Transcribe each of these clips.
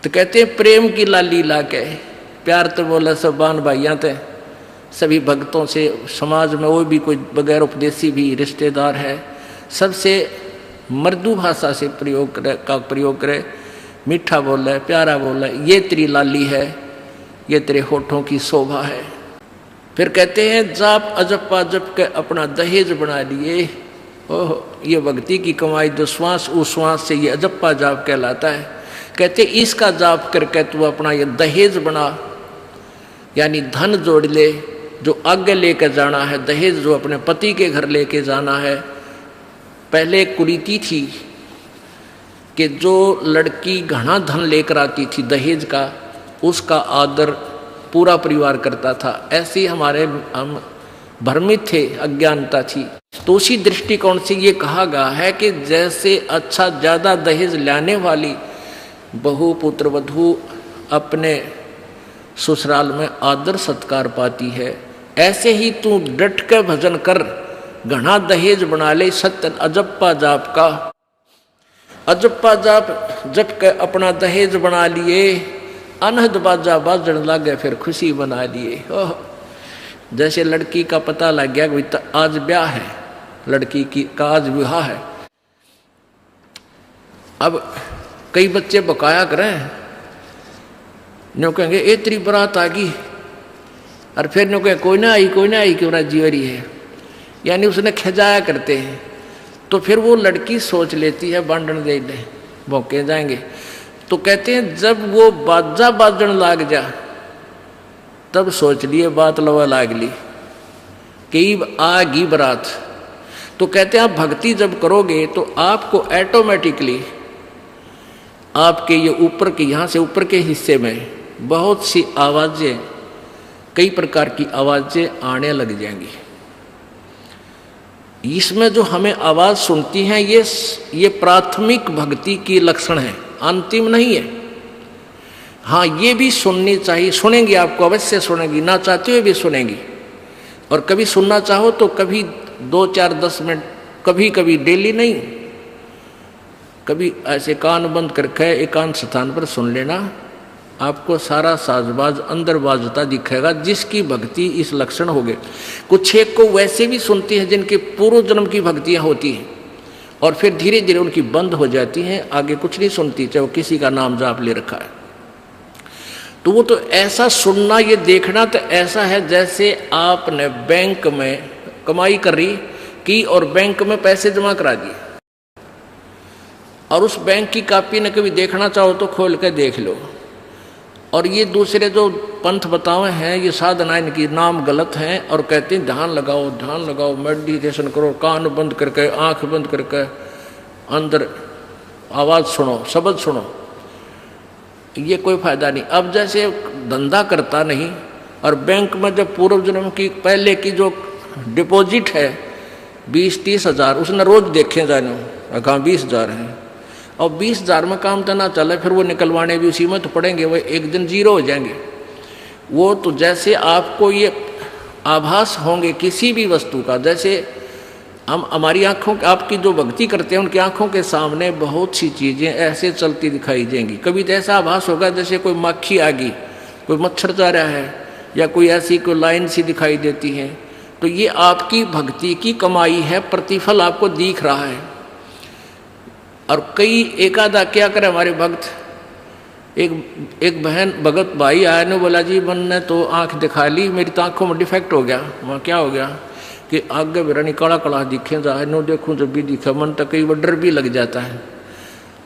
तो कहते हैं प्रेम की लाली लाके, प्यार तो बोला सब बान भाइयां थे, सभी भक्तों से, समाज में वो भी कोई बगैर उपदेशी भी रिश्तेदार है, सबसे मृदु भाषा से प्रयोग करे, मीठा बोल है, प्यारा बोल है, ये तेरी लाली है, ये तेरे होठों की शोभा है। फिर कहते हैं जाप अजप्पा जप के अपना दहेज बना लिए। ओह, ये भक्ति की कमाई जो श्वास उस श्वास से ये अजप्पा जाप कहलाता है। कहते इसका जाप करके तू अपना ये दहेज बना, यानी धन जोड़ ले, जो आगे लेकर जाना है, दहेज जो अपने पति के घर लेके जाना है। पहले कुरीति थी कि जो लड़की घना धन लेकर आती थी दहेज का, उसका आदर पूरा परिवार करता था। ऐसे हमारे हम भ्रमित थे, अज्ञानता थी। तो उसी दृष्टिकोण से ये कहा गया है कि जैसे अच्छा ज़्यादा दहेज लाने वाली बहु पुत्र वधू अपने ससुराल में आदर सत्कार पाती है, ऐसे ही तू डट के भजन कर, घना दहेज बना ले सत्य अजप्पा जाप का। अजप्पा जाप जप के अपना दहेज बना लिए, अनहद बाजा बाजन लागे फिर खुशी बना लिए। ओह, जैसे लड़की का पता लग गया कि आज ब्याह है, लड़की की का आज विवाह है। अब कई बच्चे बकाया करें, न्यों कहेंगे ए तेरी बारात आ गई, और फिर न्यों कहें कोई ना आई क्यों ना जीवरी है, यानी उसने खजाया करते हैं। तो फिर वो लड़की सोच लेती है बांधन दे ले, भौंके जाएंगे। तो कहते हैं जब वो बाजा बाजन लाग जा, तब सोच लिए बात लवा लाग ली कि आ गई बारात। तो कहते हैं आप भक्ति जब करोगे तो आपको ऑटोमेटिकली आपके ये ऊपर के, यहाँ से ऊपर के हिस्से में बहुत सी आवाजें, कई प्रकार की आवाजें आने लग जाएंगी। इसमें जो हमें आवाज सुनती हैं ये प्राथमिक भक्ति की लक्षण है, अंतिम नहीं है। हाँ, ये भी सुननी चाहिए, सुनेंगी, आपको अवश्य सुनेंगी, ना चाहते हुए भी सुनेंगी। और कभी सुनना चाहो तो कभी 2, 4, 10 मिनट, कभी कभी डेली नहीं, कभी ऐसे कान बंद करके एकांत स्थान पर सुन लेना, आपको सारा साजबाज अंदर बाजता दिखेगा, जिसकी भक्ति इस लक्षण हो गए। कुछ एक को वैसे भी सुनती हैं जिनके पूर्व जन्म की भक्तियां होती हैं, और फिर धीरे धीरे उनकी बंद हो जाती हैं, आगे कुछ नहीं सुनती, चाहे वो किसी का नाम जाप ले रखा है। तो वो तो ऐसा सुनना, ये देखना तो ऐसा है जैसे आपने बैंक में कमाई करी की और बैंक में पैसे जमा करा दिए, और उस बैंक की कॉपी ने कभी देखना चाहो तो खोल के देख लो। और ये दूसरे जो पंथ बताए हैं, ये साधना इनकी नाम गलत हैं, और कहते हैं ध्यान लगाओ, मेडिटेशन करो, कान बंद करके, आंख बंद करके, अंदर आवाज़ सुनो, शब्द सुनो। ये कोई फायदा नहीं। अब जैसे धंधा करता नहीं, और बैंक में जब पूर्व जन्म की पहले की जो डिपॉजिट है 20-30 हज़ार, उसने रोज देखे जाने, कहाँ 20 हज़ार हैं, और 20 हज़ार में काम तो ना चले, फिर वो निकलवाने भी उसी में तो पड़ेंगे, वो एक दिन जीरो हो जाएंगे। वो तो जैसे आपको ये आभास होंगे किसी भी वस्तु का, जैसे हम हमारी आँखों, आपकी जो भक्ति करते हैं उनकी आँखों के सामने बहुत सी चीज़ें ऐसे चलती दिखाई देंगी। कभी तो ऐसा आभास होगा जैसे कोई मक्खी आ गई, कोई मच्छर जा रहा है, या कोई ऐसी कोई लाइन सी दिखाई देती है। तो ये आपकी भक्ति की कमाई है, प्रतिफल आपको दिख रहा है। और कई एकादा क्या करे हमारे भक्त, एक बहन भगत भाई आया ने बोला जी मैंने तो आँख दिखा ली, मेरी तो आँखों में डिफेक्ट हो गया। वहाँ क्या हो गया कि आगे बेरानी काला काला दिखे जा, नो देखूँ जब भी दिखा, मन तक कई बार डर भी लग जाता है।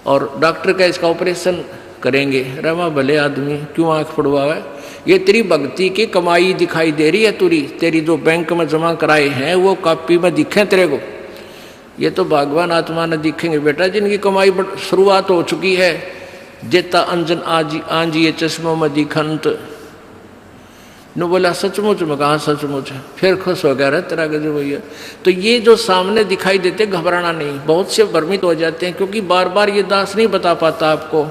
और डॉक्टर का इसका ऑपरेशन करेंगे, रमा भले आदमी क्यों आँख फुड़वावे, ये तेरी भक्ति की कमाई दिखाई दे रही है, तेरी जो बैंक में जमा कराए हैं वो कॉपी में दिखे तेरे को। ये तो भगवान आत्मा ने दिखेंगे बेटा, जिनकी कमाई शुरुआत हो चुकी है। जेता अंजन आंजी ये चश्मों में दिखंत न बोला सचमुच में, कहा सचमुच, फिर खुश हो गया रहा तेरा गजब भैया। तो ये जो सामने दिखाई देते घबराना नहीं। बहुत से भ्रमित हो जाते हैं क्योंकि बार बार ये दास नहीं बता पाता आपको।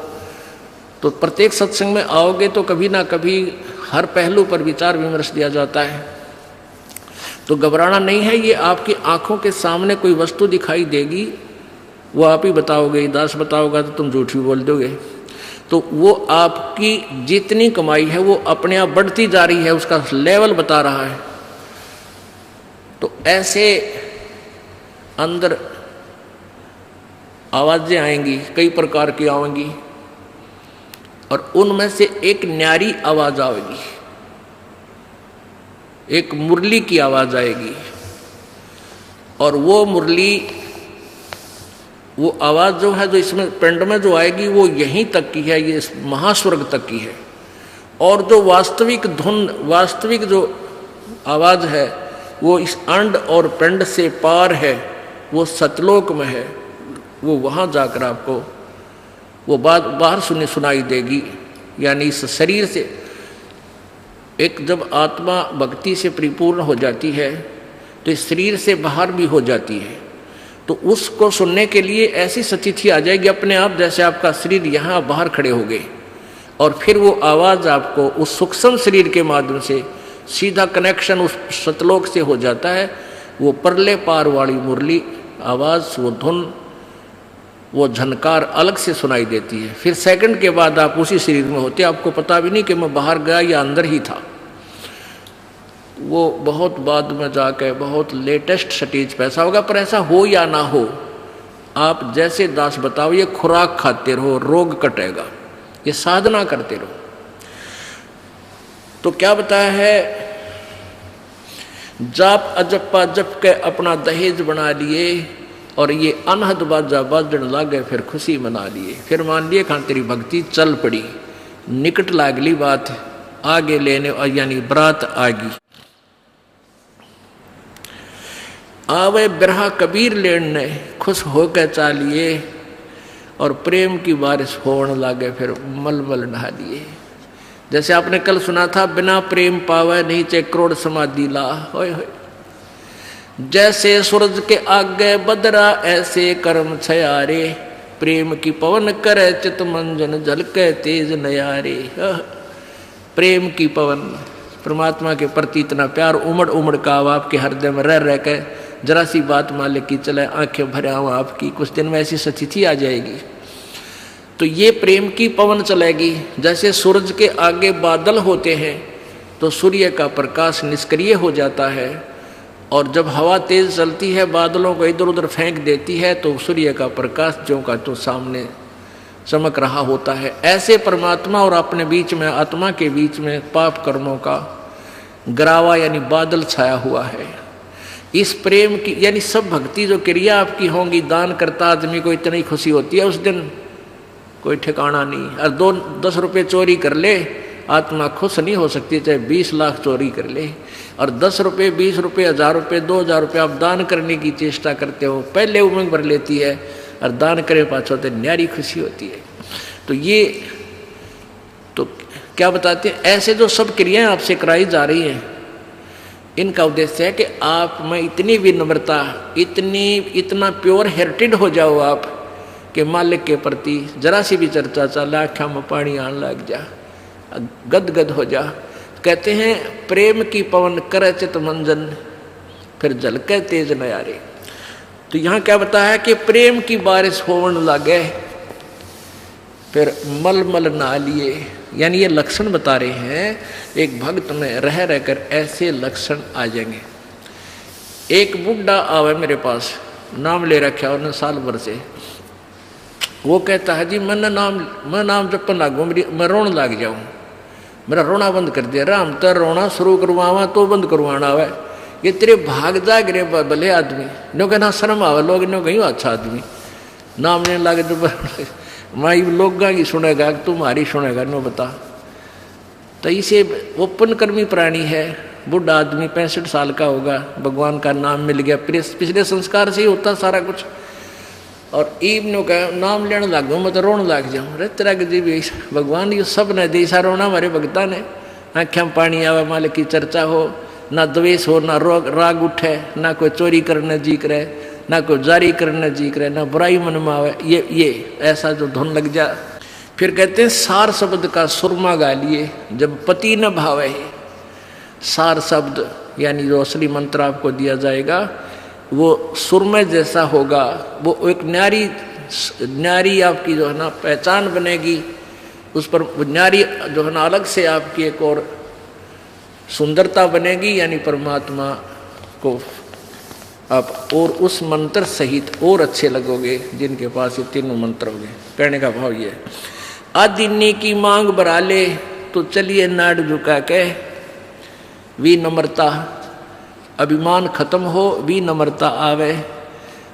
तो प्रत्येक सत्संग में आओगे तो कभी ना कभी हर पहलू पर विचार विमर्श दिया जाता है। तो घबराना नहीं है। ये आपकी आंखों के सामने कोई वस्तु दिखाई देगी, वो आप ही बताओगे, दास बताओगा तो तुम झूठ भी बोल दोगे। तो वो आपकी जितनी कमाई है वो अपने आप बढ़ती जा रही है, उसका लेवल बता रहा है। तो ऐसे अंदर आवाजें आएंगी, कई प्रकार की आएंगी, और उनमें से एक न्यारी आवाज आएगी, एक मुरली की आवाज आएगी। और वो मुरली, वो आवाज जो है, जो इसमें पिंड में जो आएगी, वो यहीं तक की है, ये इस महास्वर्ग तक की है। और जो वास्तविक धुन, वास्तविक जो आवाज है, वो इस अंड और पिंड से पार है, वो सतलोक में है। वो वहां जाकर आपको वो बात बाहर सुनाई देगी। यानी इस शरीर से एक जब आत्मा भक्ति से परिपूर्ण हो जाती है तो इस शरीर से बाहर भी हो जाती है। तो उसको सुनने के लिए ऐसी स्थिति आ जाएगी अपने आप, जैसे आपका शरीर यहाँ बाहर खड़े हो गए, और फिर वो आवाज़ आपको उस सूक्ष्म शरीर के माध्यम से सीधा कनेक्शन उस सतलोक से हो जाता है। वो परले पार वाली मुरली आवाज़, वो धुन, वो झनकार अलग से सुनाई देती है। फिर सेकंड के बाद आप उसी शरीर में होते, आपको पता भी नहीं कि मैं बाहर गया या अंदर ही था। वो बहुत बाद में जाके बहुत लेटेस्ट स्टेज पे ऐसा होगा। पर ऐसा हो या ना हो, आप जैसे दास बताओ, ये खुराक खाते रहो, रोग कटेगा, ये साधना करते रहो। तो क्या बताया है, जाप अजप्पा जप के अपना दहेज बना लिए, और ये अनहद बाजा बाजन लागे, फिर खुशी मना लिए। फिर मान लिए खान तेरी भक्ति चल पड़ी, निकट लागली बात आगे लेने, यानी बरात आगी। आवे बिरहा कबीर लेने, खुश होकर चालिए, और प्रेम की बारिश होने लागे, फिर मलमल नहा लिए। जैसे आपने कल सुना था, बिना प्रेम पावे नहीं चे करोड़ समाधि ला। होय होय, जैसे सूरज के आगे बदरा ऐसे कर्म छयारे, प्रेम की पवन करे चित मंजन झलके तेज नयारे। प्रेम की पवन, परमात्मा के प्रति इतना प्यार उमड़ उमड़ का आपके हृदय में रह के, जरा सी बात मालिक की चले आंखें भरे आऊं आपकी, कुछ दिन में ऐसी स्थिति आ जाएगी। तो ये प्रेम की पवन चलेगी। जैसे सूरज के आगे बादल होते हैं तो सूर्य का प्रकाश निष्क्रिय हो जाता है, और जब हवा तेज चलती है बादलों को इधर उधर फेंक देती है, तो सूर्य का प्रकाश जो का तो सामने चमक रहा होता है। ऐसे परमात्मा और अपने बीच में, आत्मा के बीच में पाप कर्मों का गरावा यानी बादल छाया हुआ है। इस प्रेम की यानी सब भक्ति जो क्रिया आपकी होंगी, दान करता आदमी को इतनी खुशी होती है, उस दिन कोई ठिकाना नहीं। और 10 रुपये चोरी कर ले, आत्मा खुश नहीं हो सकती, चाहे 20 लाख चोरी कर ले। और 10 रुपये, 20 रुपये, 1000 रुपये, 2000 रुपये आप दान करने की चेष्टा करते हो, पहले उमंग भर लेती है, और दान करे पाछो तो न्यारी खुशी होती है। तो ये तो क्या बताते हैं, ऐसे जो सब क्रियाएं आपसे कराई जा रही हैं, इनका उद्देश्य है कि आप में इतनी विनम्रता, इतना प्योर हार्टेड हो जाओ आप कि मालिक के प्रति जरा सी भी चर्चा चले आँखों में पानी आने लग जा, गदगद हो जा। कहते हैं प्रेम की पवन करे चित मंजन, फिर झलके तेज नयारे। तो यहाँ क्या बताया कि प्रेम की बारिश होने लगे, फिर मलमल नहा लिए। यानी ये लक्षण बता रहे हैं, एक भक्त में रह रहकर ऐसे लक्षण आ जाएंगे। एक बुढ़ा आवे मेरे पास, नाम ले रखा उन्होंने साल भर से। वो कहता है जी मैं नाम जपन लागू, मैं रोने लग जाऊँ, मेरा रोना बंद कर दिया। राम तो रोना शुरू करवावा तो बंद करवाना आवे, ये तेरे भाग जाग रे भले आदमी। नो कहना शर्म आवे, लोग नो कहीं अच्छा आदमी नाम लेने लगे तो माई लोग की सुनेगा, तुम्हारी सुनेगा, नो बता। तो इसे ओपन कर्मी प्राणी है, बुढ़ा आदमी 65 साल का होगा, भगवान का नाम मिल गया, पिछले संस्कार से ही होता सारा कुछ। और ईब नो कह नाम लेने लग गूँ, मैं तो रोने लग जाऊँ। अरे तेरा जी भी भगवान ये सब ने देसा रोना हमारे भगता ने, आँखें में पानी आवे, मालिक की चर्चा हो, ना द्वेष हो, ना राग उठे, ना कोई चोरी करने जी करे, ना कोई जारी करने जी करे, ना बुराई मन में आवे। ये ऐसा जो धुन लग जा। फिर कहते हैं सार शब्द का सुरमा गा लिए, जब पति न भावे। सार शब्द यानी जो असली मंत्र आपको दिया जाएगा वो सुरमय जैसा होगा, वो एक न्यारी आपकी जो है ना पहचान बनेगी, उस पर नारी जो है ना अलग से आपकी एक और सुंदरता बनेगी, यानी परमात्मा को आप और उस मंत्र सहित और अच्छे लगोगे जिनके पास ये तीनों मंत्र होंगे। कहने का भाव ये है, आदिन्नी की मांग बरा ले तो चलिए नाड़ झुका के, विनम्रता अभिमान खत्म हो, विनम्रता आवे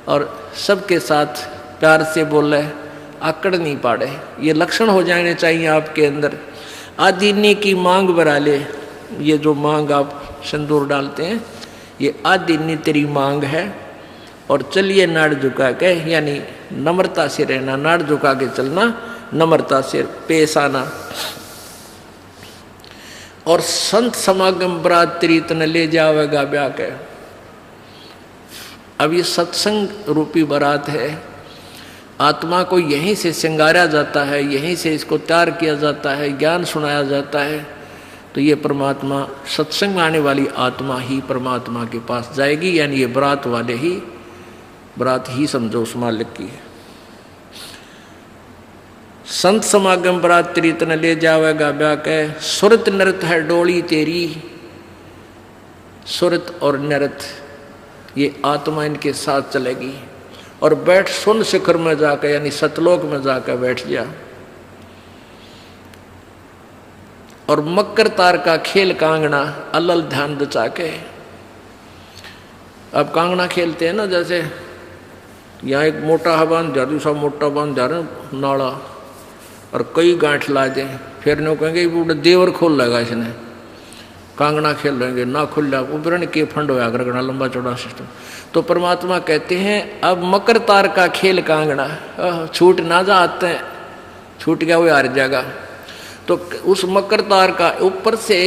और सबके साथ प्यार से बोले, आकड़ नहीं पाड़े, ये लक्षण हो जाने चाहिए आपके अंदर। आदिन्नी की मांग बरा ले, ये जो मांग आप सिंदूर डालते हैं ये आदिन्नी तेरी मांग है, और चलिए नाड़ झुका के, यानी नम्रता से रहना, नाड़ झुका के चलना, नम्रता से पेश आना। और संत समागम बरात तेरी तन ले जावेगा ब्याह के। अब ये सत्संग रूपी बारात है, आत्मा को यहीं से श्रृंगारा जाता है, यहीं से इसको तैयार किया जाता है, ज्ञान सुनाया जाता है। तो ये परमात्मा सत्संग में आने वाली आत्मा ही परमात्मा के पास जाएगी, यानी ये बरात वाले ही, बरात ही समझो उस मालिक की है। संत समागम बरात तेरी तन ले जावेगा ब्याह के, सुरत नृत है डोली तेरी। सुरत और नृत ये आत्मा इनके साथ चलेगी, और बैठ सुन शिखर में जाकर, यानी सतलोक में जाकर बैठ जा। और मकर तार का खेल कांगना अलल ध्यान दचा के। अब कांगना खेलते हैं ना, जैसे यहाँ एक मोटा बांध जा, दूसरा मोटा बांध जा रहे नाड़ा, और कई गांठ ला दे, फिर नहीं कहेंगे पूरा देवर खोल लेगा इसने, कांगना खेल लेंगे ना खुल जा, उपरण के फंड होया करना लंबा चौड़ा सिस्टम। तो परमात्मा कहते हैं अब मकर तार का खेल कांगना, छूट ना जा आते हैं, छूट गया वो हार जाएगा। तो उस मकर तार का ऊपर से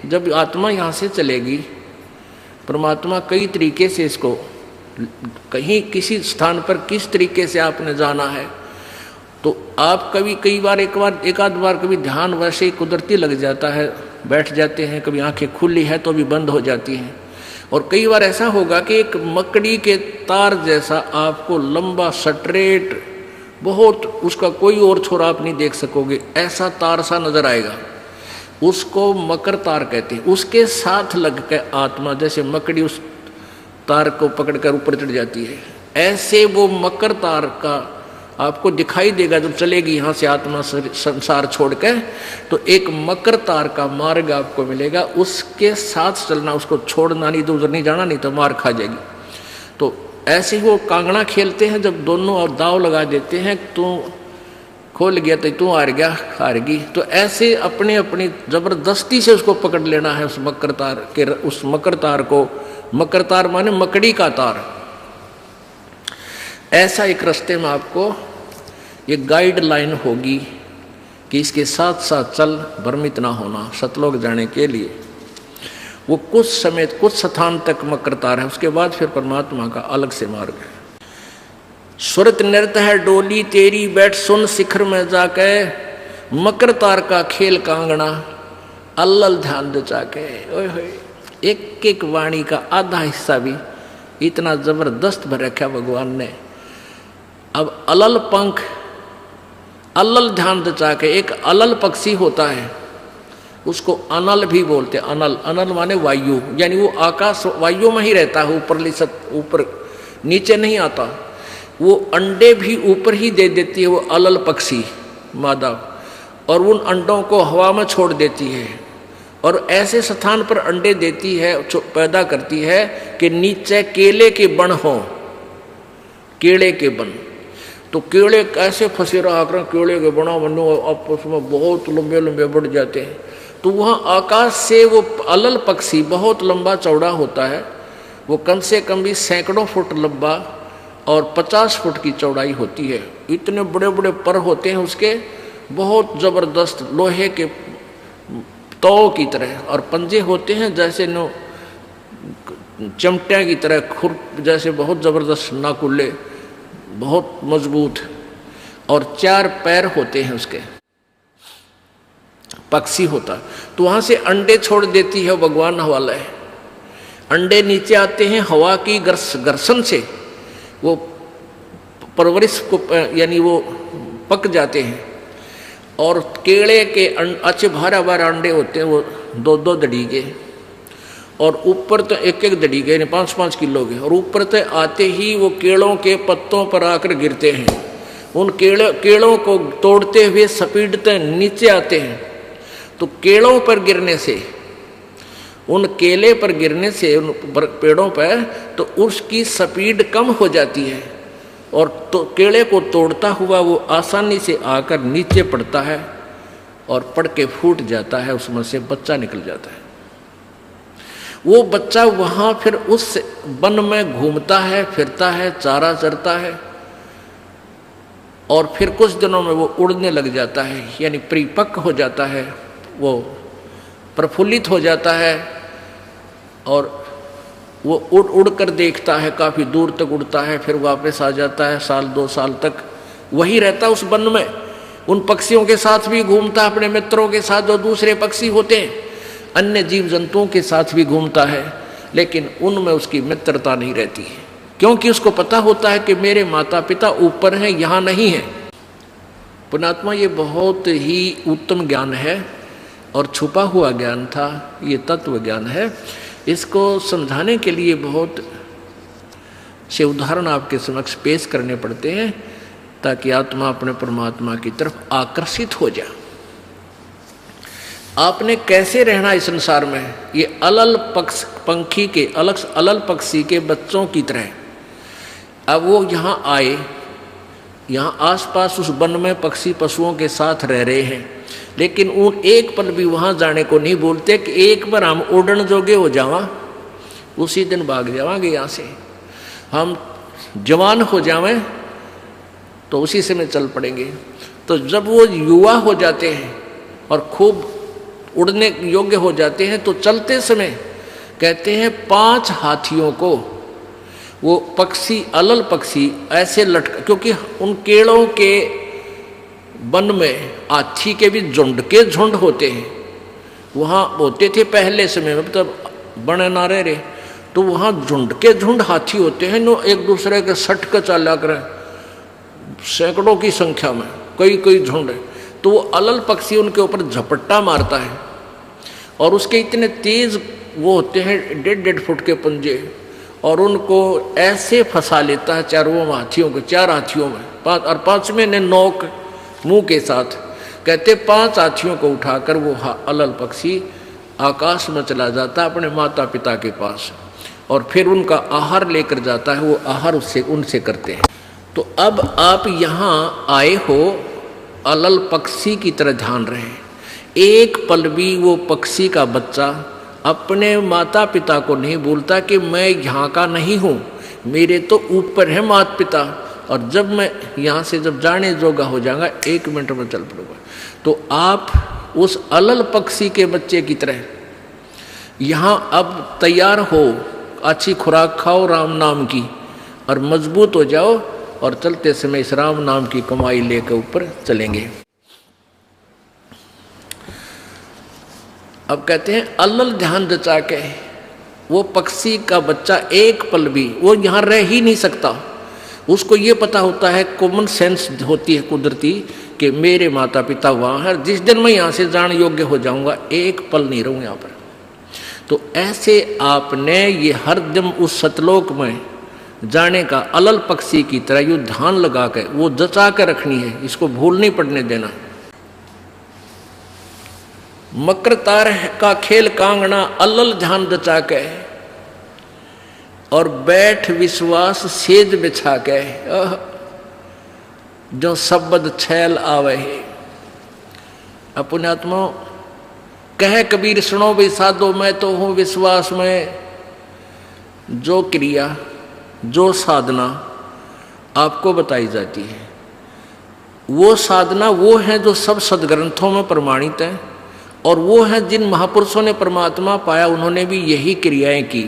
जब आत्मा यहाँ से चलेगी, परमात्मा कई तरीके से इसको, कहीं किसी स्थान पर किस तरीके से आपने जाना है, तो आप कई बार एक आध बार कभी ध्यान वैसे ही कुदरती लग जाता है, बैठ जाते हैं, कभी आंखें खुली है तो भी बंद हो जाती हैं। और कई बार ऐसा होगा कि एक मकड़ी के तार जैसा आपको लंबा स्ट्रेट, बहुत उसका कोई और छोरा आप नहीं देख सकोगे, ऐसा तार सा नजर आएगा, उसको मकर तार कहते हैं। उसके साथ लग के आत्मा, जैसे मकड़ी उस तार को पकड़कर ऊपर चढ़ जाती है, ऐसे वो मकर तार का आपको दिखाई देगा जब चलेगी यहाँ से आत्मा संसार छोड़ के। तो एक मकर तार का मार्ग आपको मिलेगा, उसके साथ चलना, उसको छोड़ना नहीं, तो उधर नहीं जाना, नहीं तो मार खा जाएगी। तो ऐसे ही वो कांगड़ा खेलते हैं, जब दोनों और दाव लगा देते हैं, तू खोल गया तो तू हार गया, हारगी। तो ऐसे अपने अपनी जबरदस्ती से उसको पकड़ लेना है उस मकर तार के, उस मकर तार को। मकर तार माने मकड़ी का तार। ऐसा एक रास्ते में आपको ये गाइडलाइन होगी कि इसके साथ साथ चल, भ्रमित ना होना सतलोक जाने के लिए। वो कुछ समय कुछ स्थान तक मकर तार है, उसके बाद फिर परमात्मा का अलग से मार्ग है। सुरत नृत्य है डोली तेरी, बैठ सुन शिखर में जाके, मकर तार का खेल कांगना अल्लल ध्यान दचा के। ओए होए, एक एक वाणी का आधा हिस्सा भी इतना जबरदस्त भर रखा भगवान ने। अब अलल पंख, अल्लल ध्यान दचा के, एक अलल पक्षी होता है, उसको अनल भी बोलते हैं। अनल, अनल माने वायु, यानी वो आकाश वायु में ही रहता है, ऊपर नीचे नहीं आता। वो अंडे भी ऊपर ही दे देती है, वो अलल पक्षी मादा, और उन अंडों को हवा में छोड़ देती है, और ऐसे स्थान पर अंडे देती है, पैदा करती है कि नीचे केले के बन हो, केले के बन। तो केले कैसे फंसे रहा कर, केले के बना बनो आपस में बहुत लंबे लंबे बढ़ जाते हैं। तो वहाँ आकाश से वो अलल पक्षी बहुत लंबा चौड़ा होता है, वो कम से कम भी सैकड़ों फुट लंबा और 50 फुट की चौड़ाई होती है। इतने बड़े बड़े पर होते हैं उसके, बहुत ज़बरदस्त लोहे के तौ की तरह, और पंजे होते हैं जैसे नो चमटिया की तरह, खुर जैसे बहुत ज़बरदस्त नाकुल्ले, बहुत मजबूत, और 4 पैर होते हैं उसके, पक्षी होता। तो वहाँ से अंडे छोड़ देती है भगवान हवाला है। अंडे नीचे आते हैं हवा की घर्षण से, वो परवरिश को यानी वो पक जाते हैं, और केले के अच्छे भारा भारा अंडे होते हैं, वो 2-2 दड़ी के, और ऊपर तो 1-1 दड़ी के, 5-5 किलो के, और ऊपर तो आते ही वो केलों के पत्तों पर आकर गिरते हैं। उन केलों को तोड़ते हुए सपीटते नीचे आते हैं। तो केलों पर गिरने से, उन केले पर गिरने से, उन पेड़ों पर, तो उसकी स्पीड कम हो जाती है, और तो केले को तोड़ता हुआ वो आसानी से आकर नीचे पड़ता है और पड़ के फूट जाता है, उसमें से बच्चा निकल जाता है। वो बच्चा वहाँ फिर उस वन में घूमता है, फिरता है, चारा चरता है, और फिर कुछ दिनों में वो उड़ने लग जाता है, यानी परिपक्व हो जाता है, वो प्रफुल्लित हो जाता है, और वो उड़ कर देखता है, काफ़ी दूर तक उड़ता है, फिर वापस आ जाता है, 1-2 साल तक वही रहता है उस वन में। उन पक्षियों के साथ भी घूमता है, अपने मित्रों के साथ जो दूसरे पक्षी होते हैं, अन्य जीव जंतुओं के साथ भी घूमता है, लेकिन उनमें उसकी मित्रता नहीं रहती है, क्योंकि उसको पता होता है कि मेरे माता पिता ऊपर हैं, यहाँ नहीं है। पुण्यात्मा, ये बहुत ही उत्तम ज्ञान है और छुपा हुआ ज्ञान था, ये तत्व ज्ञान है। इसको समझाने के लिए बहुत से उदाहरण आपके समक्ष पेश करने पड़ते हैं, ताकि आत्मा अपने परमात्मा की तरफ आकर्षित हो जाए। आपने कैसे रहना इस संसार में, ये अलल पंखी के अलल पक्षी के बच्चों की तरह। अब वो यहाँ आए, यहाँ आसपास उस वन में पक्षी पशुओं के साथ रह रहे हैं, लेकिन उन एक पल भी वहाँ जाने को नहीं बोलते कि एक बार हम उड़न जोगे हो जावा, उसी दिन भाग जावांगे यहाँ से, हम जवान हो जावें तो उसी से में चल पड़ेंगे। तो जब वो युवा हो जाते हैं और खूब उड़ने योग्य हो जाते हैं, तो चलते समय कहते हैं 5 हाथियों को वो पक्षी, अलल पक्षी ऐसे लटका, क्योंकि उन केड़ों के वन में हाथी के भी झुंड के झुंड होते हैं, वहाँ होते थे पहले समय में, तब बने नारे रे, तो वहाँ झुंड के झुंड हाथी होते हैं, नो एक दूसरे के सट कर चला कर, सैकड़ों की संख्या में, कई झुंड। तो वो अलल पक्षी उनके ऊपर झपट्टा मारता है, और उसके इतने तेज वो होते हैं 1.5 फुट के पंजे, और उनको ऐसे फंसा लेता है चारों हाथियों को, 4 हाथियों में, 5 और 5वें ने नोक मुंह के साथ, कहते 5 हाथियों को उठाकर वो अलल पक्षी आकाश में चला जाता है अपने माता पिता के पास, और फिर उनका आहार लेकर जाता है, वो आहार उससे उनसे करते हैं। तो अब आप यहाँ आए हो, अलल पक्षी की तरह ध्यान रहे, एक पल भी वो पक्षी का बच्चा अपने माता पिता को नहीं बोलता कि मैं यहाँ का नहीं हूँ, मेरे तो ऊपर है माता पिता, और जब मैं यहाँ से जब जाने जोगा हो जाऊंगा 1 मिनट में चल पड़ूंगा। तो आप उस अलल पक्षी के बच्चे की तरह यहाँ अब तैयार हो, अच्छी खुराक खाओ राम नाम की, और मजबूत हो जाओ, और चलते समय इस राम नाम की कमाई लेकर ऊपर चलेंगे। अब कहते हैं अलल ध्यान जचा के, वो पक्षी का बच्चा एक पल भी वो यहाँ रह ही नहीं सकता, उसको ये पता होता है, कॉमन सेंस होती है कुदरती, कि मेरे माता पिता वहाँ है, जिस दिन मैं यहाँ से जाने योग्य हो जाऊँगा एक पल नहीं रहूँ यहाँ पर। तो ऐसे आपने ये हर दिन उस सतलोक में जाने का अलल पक्षी की तरह यू ध्यान लगा के वो जचा के रखनी है, इसको भूल नहीं पड़ने देना। मकर तार का खेल कांगना अलल ध्यान जचा के, और बैठ विश्वास सेज बिछा के, जो शब्द छैल आवे है। पुण्यात्मा कहे कबीर सुनो भी साधो, मैं तो हूँ विश्वास में, जो क्रिया जो साधना आपको बताई जाती है, वो साधना वो है जो सब सदग्रंथों में प्रमाणित है, और वो है जिन महापुरुषों ने परमात्मा पाया, उन्होंने भी यही क्रियाएं की।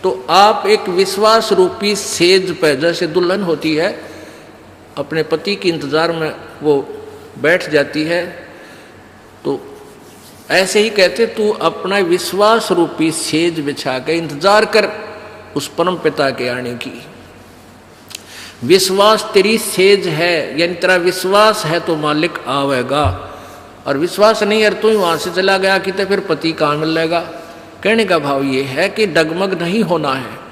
तो आप एक विश्वास रूपी सेज पे, जैसे दुल्हन होती है अपने पति के इंतजार में वो बैठ जाती है, तो ऐसे ही कहते तू अपना विश्वास रूपी सेज बिछा के इंतजार कर उस परम पिता के आने की। विश्वास तेरी सेज है, यानी तेरा विश्वास है तो मालिक आवेगा, और विश्वास नहीं है तू ही वहां से चला गया कि तो फिर पति कहाँ मिलेगा। कहने का भाव ये है कि डगमग नहीं होना है,